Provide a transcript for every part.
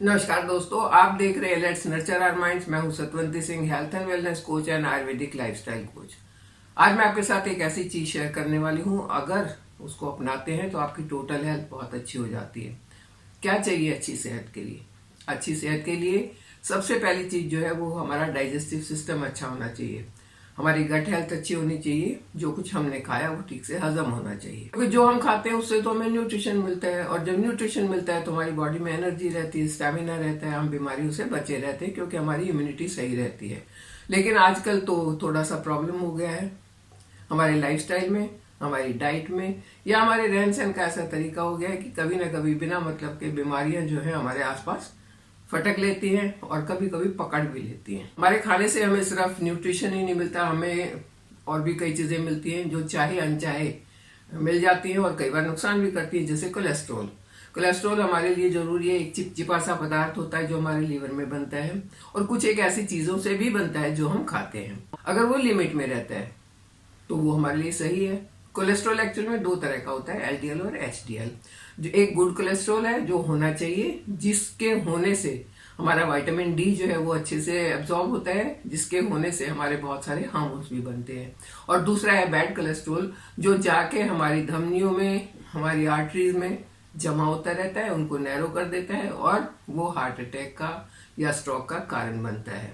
नमस्कार दोस्तों, आप देख रहे हैं लेट्स नर्चर आवर माइंड्स। मैं हूं Satwanti Singh, health and wellness coach and Ayurvedic lifestyle coach. आज मैं आपके साथ एक ऐसी चीज शेयर करने वाली हूं, अगर उसको अपनाते हैं तो आपकी टोटल हेल्थ बहुत अच्छी हो जाती है। क्या चाहिए अच्छी सेहत के लिए? अच्छी सेहत के लिए सबसे पहली चीज जो है वो हमारा डाइजेस्टिव सिस्टम अच्छा होना चाहिए। हमारी गट हेल्थ अच्छी होनी चाहिए। जो कुछ हमने खाया वो ठीक से हजम होना चाहिए, क्योंकि जो हम खाते हैं उससे तो हमें न्यूट्रिशन मिलता है, और जब न्यूट्रिशन मिलता है तो हमारी बॉडी में एनर्जी रहती है, स्टेमिना रहता है, हम बीमारियों से बचे रहते हैं क्योंकि हमारी इम्यूनिटी सही रहती है। लेकिन आजकल तो थोड़ा सा प्रॉब्लम हो गया है हमारे लाइफस्टाइल में, हमारी डाइट में, या हमारे रहन सहन का ऐसा तरीका हो गया है कि कभी ना कभी बिना मतलब के बीमारियां जो है हमारे आसपास फटक लेती हैं और कभी कभी पकड़ भी लेती हैं। हमारे खाने से हमें सिर्फ न्यूट्रिशन ही नहीं मिलता, हमें और भी कई चीजें मिलती हैं जो चाहे अनचाहे मिल जाती हैं और कई बार नुकसान भी करती है, जैसे कोलेस्ट्रॉल। कोलेस्ट्रॉल हमारे लिए जरूरी है, एक चिपचिपा सा पदार्थ होता है जो हमारे लीवर में बनता है, और कुछ एक ऐसी चीजों से भी बनता है जो हम खाते हैं। अगर वो लिमिट में रहता है तो वो हमारे लिए सही है। कोलेस्ट्रॉल एक्चुअल में दो तरह का होता है, एलडीएल और एचडीएल। जो एक गुड कोलेस्ट्रॉल है जो होना चाहिए, जिसके होने से हमारा विटामिन डी जो है वो अच्छे से एब्जॉर्ब होता है, जिसके होने से हमारे बहुत सारे हार्मोन्स भी बनते हैं। और दूसरा है बैड कोलेस्ट्रॉल, जो जाके हमारी धमनियों में, हमारी आर्टरीज में जमा होता रहता है, उनको नैरो कर देता है और वो हार्ट अटैक का या स्ट्रोक का कारण बनता है।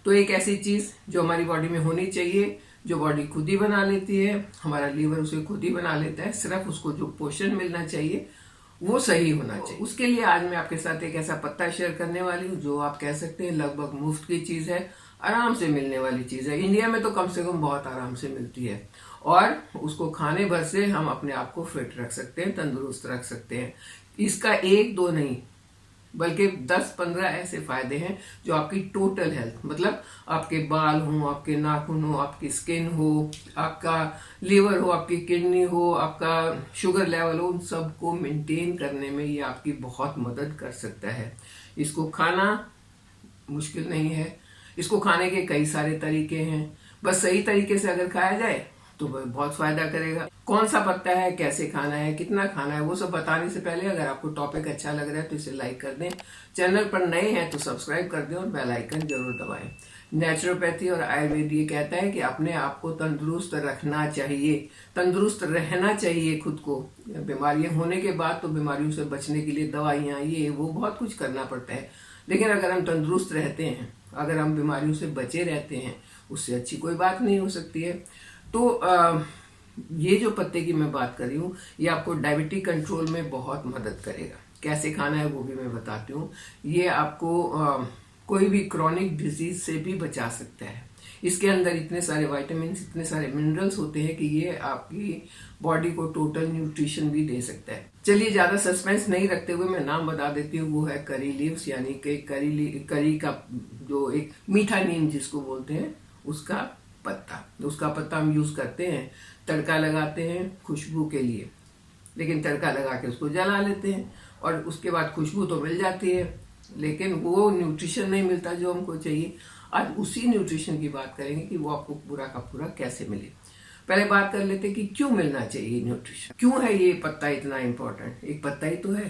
तो एक ऐसी चीज जो हमारी बॉडी में होनी चाहिए, जो बॉडी खुद ही बना लेती है, हमारा लीवर उसे खुद ही बना लेता है, सिर्फ उसको जो पोषण मिलना चाहिए वो सही होना चाहिए। उसके लिए आज मैं आपके साथ एक ऐसा पत्ता शेयर करने वाली हूँ जो आप कह सकते हैं लगभग मुफ्त की चीज है, आराम से मिलने वाली चीज है। इंडिया में तो कम से कम बहुत आराम से मिलती है, और उसको खाने भर से हम अपने आप को फिट रख सकते हैं, तंदुरुस्त रख सकते हैं। इसका एक दो नहीं बल्कि 10-15 ऐसे फायदे हैं जो आपकी टोटल हेल्थ, मतलब आपके बाल हो, आपके नाखून हो, आपकी स्किन हो, आपका लीवर हो, आपकी किडनी हो, आपका शुगर लेवल हो, उन सबको मेंटेन करने में ये आपकी बहुत मदद कर सकता है। इसको खाना मुश्किल नहीं है, इसको खाने के कई सारे तरीके हैं, बस सही तरीके से अगर खाया जाए तो वह बहुत फायदा करेगा। कौन सा पत्ता है, कैसे खाना है, कितना खाना है, वो सब बताने से पहले अगर आपको टॉपिक अच्छा लग रहा है तो इसे लाइक कर दें, चैनल पर नए हैं तो सब्सक्राइब कर दें और बेल आइकन जरूर दबाएं। नेचुरोपैथी और आयुर्वेद ये कहता है कि अपने आप को तंदुरुस्त रखना चाहिए, तंदुरुस्त रहना चाहिए खुद को। बीमारियां होने के बाद तो बीमारियों से बचने के लिए दवाइयां, ये वो बहुत कुछ करना पड़ता है, लेकिन अगर हम तंदुरुस्त रहते हैं, अगर हम बीमारियों से बचे रहते हैं, उससे अच्छी कोई बात नहीं हो सकती है। तो ये जो पत्ते की मैं बात कर रही हूँ ये आपको डायबिटीज कंट्रोल में बहुत मदद करेगा। कैसे खाना है वो भी मैं बताती हूँ। ये आपको कोई भी क्रॉनिक डिजीज से भी बचा सकता है। इसके अंदर इतने सारे विटामिन, इतने सारे मिनरल्स होते हैं कि ये आपकी बॉडी को टोटल न्यूट्रिशन भी दे सकता है। चलिए ज्यादा सस्पेंस नहीं रखते हुए मैं नाम बता देती हूँ। वो है करी लीव्स, यानी कि करी का जो एक मीठा नीम जिसको बोलते हैं, उसका पत्ता। उसका पत्ता हम यूज करते हैं, तड़का लगाते हैं खुशबू के लिए, लेकिन तड़का लगा के उसको जला लेते हैं और उसके बाद खुशबू तो मिल जाती है, लेकिन वो न्यूट्रिशन नहीं मिलता जो हमको चाहिए। आज उसी न्यूट्रिशन की बात करेंगे कि वो आपको पूरा का पूरा कैसे मिले। पहले बात कर लेते हैं कि क्यों मिलना चाहिए न्यूट्रिशन, क्यों है ये पत्ता इतना इंपॉर्टेंट। एक पत्ता ही तो है,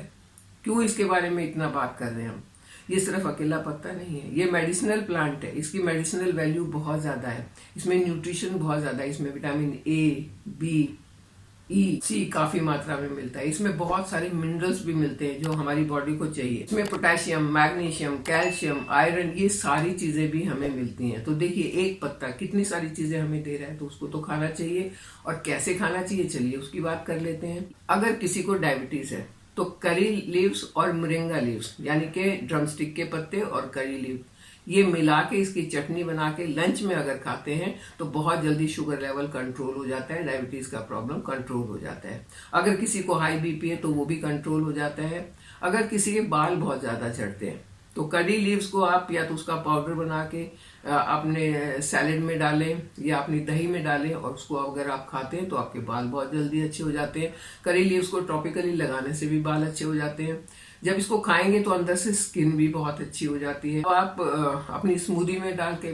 क्यों इसके बारे में इतना बात कर रहे हैं हम। ये सिर्फ अकेला पत्ता नहीं है, ये मेडिसिनल प्लांट है, इसकी मेडिसिनल वैल्यू बहुत ज्यादा है, इसमें न्यूट्रिशन बहुत ज्यादा है, इसमें विटामिन ए, बी, ई, सी काफी मात्रा में मिलता है, इसमें बहुत सारे मिनरल्स भी मिलते हैं जो हमारी बॉडी को चाहिए। इसमें पोटेशियम, मैग्नीशियम, कैल्शियम, आयरन, ये सारी चीजें भी हमें मिलती हैं। तो देखिए एक पत्ता कितनी सारी चीजें हमें दे रहा है, तो उसको तो खाना चाहिए। और कैसे खाना चाहिए, चलिए उसकी बात कर लेते हैं। अगर किसी को डायबिटीज है तो करी लीव्स और मोरिंगा लीव्स, यानी कि ड्रमस्टिक के पत्ते और करी लीव, ये मिला के इसकी चटनी बना के लंच में अगर खाते हैं तो बहुत जल्दी शुगर लेवल कंट्रोल हो जाता है, डायबिटीज का प्रॉब्लम कंट्रोल हो जाता है। अगर किसी को हाई बीपी है तो वो भी कंट्रोल हो जाता है। अगर किसी के बाल बहुत ज्यादा झड़ते हैं तो करी लीव्स को आप या तो उसका पाउडर बना के अपने सैलेड में डालें या अपनी दही में डालें, और उसको अगर आप खाते हैं तो आपके बाल बहुत जल्दी अच्छे हो जाते हैं। करी लीव्स को टॉपिकली लगाने से भी बाल अच्छे हो जाते हैं। जब इसको खाएंगे तो अंदर से स्किन भी बहुत अच्छी हो जाती है। तो आप अपनी स्मूदी में डाल के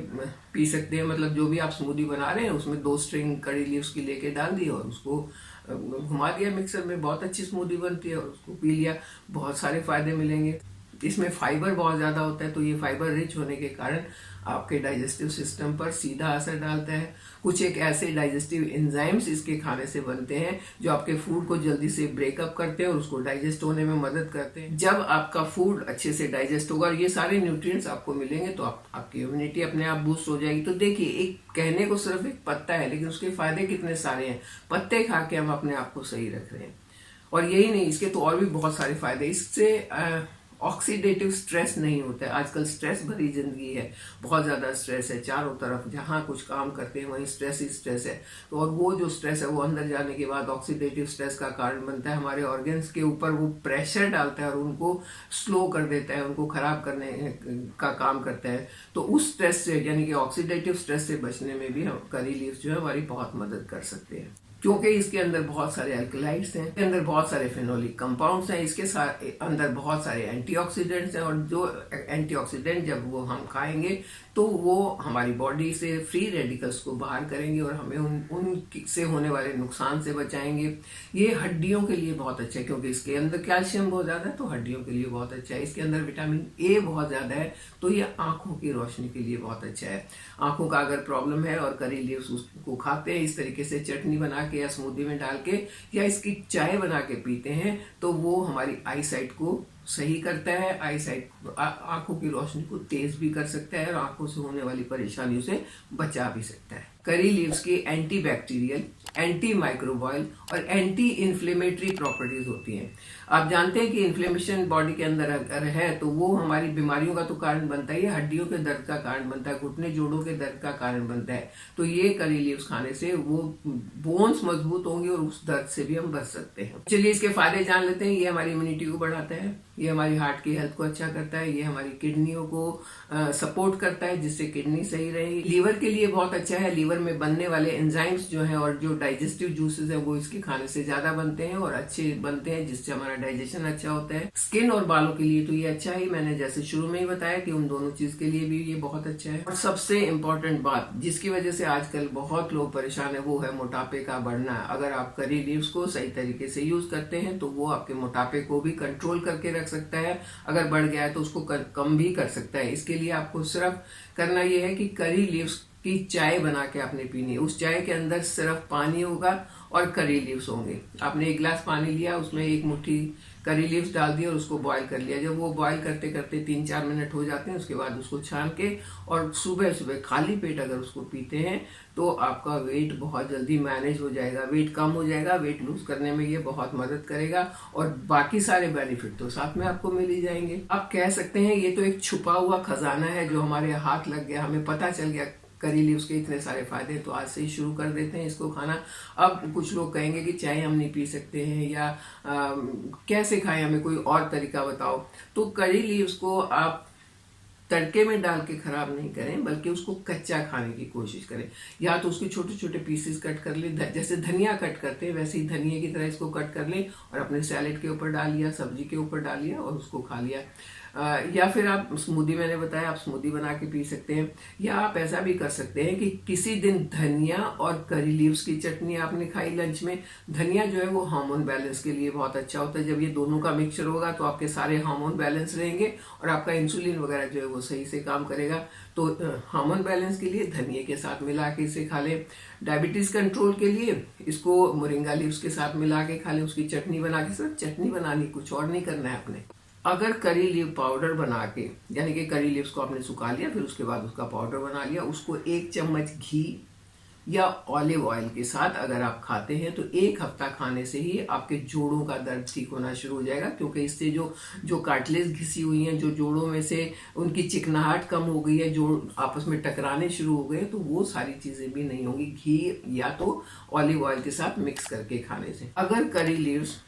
पी सकते हैं, मतलब जो भी आप स्मूदी बना रहे हैं उसमें 2 स्ट्रिंग करी लीव्स की लेके डाल दी और उसको घुमा दिया मिक्सर में, बहुत अच्छी स्मूदी बनती है और उसको पी लिया, बहुत सारे फायदे मिलेंगे। इसमें फाइबर बहुत ज़्यादा होता है, तो ये फाइबर रिच होने के कारण आपके डाइजेस्टिव सिस्टम पर सीधा असर डालता है। कुछ एक ऐसे डाइजेस्टिव एंजाइम्स इसके खाने से बनते हैं जो आपके फूड को जल्दी से ब्रेकअप करते हैं और उसको डाइजेस्ट होने में मदद करते हैं। जब आपका फूड अच्छे से डाइजेस्ट होगा और ये सारे न्यूट्रिएंट्स आपको मिलेंगे तो आपकी इम्यूनिटी अपने आप बूस्ट हो जाएगी। तो देखिए, एक कहने को सिर्फ एक पत्ता है, लेकिन उसके फायदे कितने सारे हैं। पत्ते खा के हम अपने आप को सही रख रहे हैं। और यही नहीं, इसके तो और भी बहुत सारे फायदे। इससे ऑक्सीडेटिव स्ट्रेस नहीं होता है। आजकल स्ट्रेस भरी जिंदगी है, बहुत ज़्यादा स्ट्रेस है चारों तरफ, जहाँ कुछ काम करते हैं वहीं स्ट्रेस ही स्ट्रेस है। तो और वो जो स्ट्रेस है वो अंदर जाने के बाद ऑक्सीडेटिव स्ट्रेस का कारण बनता है। हमारे ऑर्गन्स के ऊपर वो प्रेशर डालता है और उनको स्लो कर देता है, उनको खराब करने का काम करता है। तो उस स्ट्रेस से, यानी कि ऑक्सीडेटिव स्ट्रेस से बचने में भी हम करी लीव्स जो है हमारी बहुत मदद कर सकते हैं, क्योंकि इसके अंदर बहुत सारे अल्कलाइड्स हैं, इसके अंदर बहुत सारे फेनोलिक कंपाउंड्स हैं, इसके अंदर बहुत सारे एंटीऑक्सीडेंट्स हैं। और जो एंटीऑक्सीडेंट जब वो हम खाएंगे तो वो हमारी बॉडी से फ्री रेडिकल्स को बाहर करेंगे और हमें उनसे होने वाले नुकसान से बचाएंगे। ये हड्डियों के लिए बहुत अच्छा है, क्योंकि इसके अंदर कैल्शियम बहुत ज़्यादा है, तो हड्डियों के लिए बहुत अच्छा है। इसके अंदर विटामिन ए बहुत ज़्यादा है, तो ये आंखों की रोशनी के लिए बहुत अच्छा है। आंखों का अगर प्रॉब्लम है और करी लीव्स उसको खाते हैं इस तरीके से चटनी बना के या स्मूदी में डाल के या इसकी चाय बना के पीते हैं, तो वो हमारी आई साइट को सही करता है। आई साइट आंखों की रोशनी को तेज भी कर सकता है और आंखों से होने वाली परेशानियों से बचा भी सकता है। करी लीव्स की एंटी बैक्टीरियल, एंटी माइक्रोबायल और एंटी इन्फ्लेमेटरी प्रॉपर्टीज होती हैं। आप जानते हैं कि इन्फ्लेमेशन बॉडी के अंदर अगर है तो वो हमारी बीमारियों का तो कारण बनता है, हड्डियों के दर्द का कारण बनता है, घुटने जोड़ों के दर्द का कारण बनता है। तो ये करी लीव्स खाने से वो बोन्स मजबूत होंगे और उस दर्द से भी हम बच सकते हैं। चलिए इसके फायदे जान लेते हैं। ये हमारी इम्यूनिटी को बढ़ाता है, ये हमारी हार्ट की हेल्थ को अच्छा करता है, ये हमारी किडनियों को सपोर्ट करता है जिससे किडनी सही रहेगी। लीवर के लिए बहुत अच्छा है, लीवर में बनने वाले एंजाइम्स जो हैं और जो डाइजेस्टिव जूसेस हैं वो इसके खाने से ज्यादा बनते हैं और अच्छे बनते हैं, जिससे हमारा डाइजेशन अच्छा होता है। स्किन और बालों के लिए तो ये अच्छा ही, मैंने जैसे शुरू में ही बताया कि उन दोनों चीज के लिए भी ये बहुत अच्छा है। और सबसे इम्पोर्टेंट बात जिसकी वजह से आजकल बहुत लोग परेशान है वो है मोटापे का बढ़ना। अगर आप करी लीव्स को सही तरीके से यूज करते हैं तो वो आपके मोटापे को भी कंट्रोल करके रख सकता है, अगर बढ़ गया है तो उसको कम भी कर सकता है। इसके लिए आपको सिर्फ करना यह है कि करी लीव्स की चाय बना के आपने पीनी है। उस चाय के अंदर सिर्फ पानी होगा और करी लीव्स होंगे। आपने एक गिलास पानी लिया, उसमें एक मुट्ठी करी लीव्स डाल दिया और उसको बॉईल कर लिया। जब वो बॉईल करते करते 3-4 मिनट हो जाते हैं उसके बाद उसको छान के और सुबह सुबह खाली पेट अगर उसको पीते हैं तो आपका वेट बहुत जल्दी मैनेज हो जाएगा, वेट कम हो जाएगा, वेट लूज करने में ये बहुत मदद करेगा और बाकी सारे बेनिफिट तो साथ में आपको मिल ही जाएंगे। आप कह सकते हैं ये तो एक छुपा हुआ खजाना है जो हमारे हाथ लग गया, हमें पता चल गया करी लीव्स के इतने सारे फायदे, तो आज से ही शुरू कर देते हैं इसको खाना। अब कुछ लोग कहेंगे कि चाय हम नहीं पी सकते हैं या कैसे खाएं, हमें कोई और तरीका बताओ। तो करी लीव्स को आप तड़के में डाल के खराब नहीं करें, बल्कि उसको कच्चा खाने की कोशिश करें। या तो उसके छोटे छोटे पीसेस कट कर ले, जैसे धनिया कट करते हैं वैसे ही धनिया की तरह इसको कट कर लें और अपने सैलेड के ऊपर डाल लिया, सब्जी के ऊपर डाल लिया और उसको खा लिया। या फिर आप स्मूदी, मैंने बताया, आप स्मूदी बना के पी सकते हैं। या आप ऐसा भी कर सकते हैं कि किसी दिन धनिया और करी लीव्स की चटनी आपने खाई लंच में। धनिया जो है वो हार्मोन बैलेंस के लिए बहुत अच्छा होता है। जब ये दोनों का मिक्सचर होगा तो आपके सारे हार्मोन बैलेंस रहेंगे और आपका इंसुलिन वगैरह जो है वो सही से काम करेगा। तो हार्मोन बैलेंस के लिए धनिया के साथ मिला के इसे खा लें। डायबिटीज कंट्रोल के लिए इसको मोरिंगा लीव्स के साथ मिला के खा लें, उसकी चटनी बना के। सिर्फ चटनी बनानी, कुछ और नहीं करना है आपने। अगर करी लीव पाउडर बना के, यानी कि करी लीव्स को आपने सुखा लिया फिर उसके बाद उसका पाउडर बना लिया, उसको 1 चम्मच घी या ऑलिव ऑयल के साथ अगर आप खाते हैं तो 1 हफ्ता खाने से ही आपके जोड़ों का दर्द ठीक होना शुरू हो जाएगा। क्योंकि इससे जो कार्टिलेज घिसी हुई हैं, जो जोड़ों में से उनकी चिकनाहट कम हो गई है, जोड़ आपस में टकराने शुरू हो गए, तो वो सारी चीजें भी नहीं होंगी घी या तो ऑलिव ऑयल के साथ मिक्स करके खाने से। अगर करी लीव्स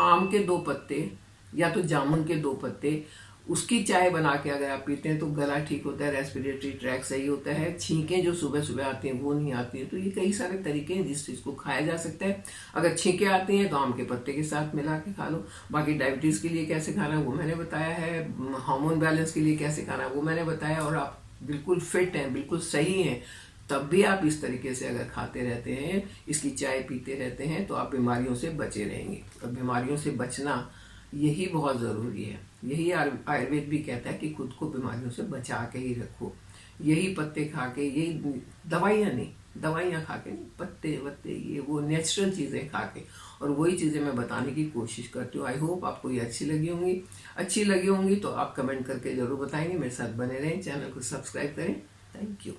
आम के 2 पत्ते या तो जामुन के 2 पत्ते उसकी चाय बना के अगर आप पीते हैं तो गला ठीक होता है, रेस्पिरेटरी ट्रैक सही होता है, छींकें जो सुबह सुबह आती हैं वो नहीं आती हैं। तो ये कई सारे तरीके हैं जिस चीज को खाया जा सकता है। अगर छींकें आती हैं तो आम के पत्ते के साथ मिला के खा लो। बाकी डायबिटीज के लिए कैसे खाना है वो मैंने बताया है, हार्मोन बैलेंस के लिए कैसे खाना है वो मैंने बताया। और आप बिल्कुल फिट हैं, बिल्कुल सही हैं, तब भी आप इस तरीके से अगर खाते रहते हैं, इसकी चाय पीते रहते हैं, तो आप बीमारियों से बचे रहेंगे। और बीमारियों से बचना यही बहुत ज़रूरी है। यही आयुर्वेद भी कहता है कि खुद को बीमारियों से बचा के ही रखो। यही पत्ते खा के, यही दवाइयाँ खा के नहीं, पत्ते वत्ते ये वो नेचुरल चीज़ें खा के, और वही चीज़ें मैं बताने की कोशिश करती हूँ। आई होप आपको ये अच्छी लगी होंगी तो आप कमेंट करके ज़रूर बताएंगे। मेरे साथ बने रहें, चैनल को सब्सक्राइब करें। Thank you.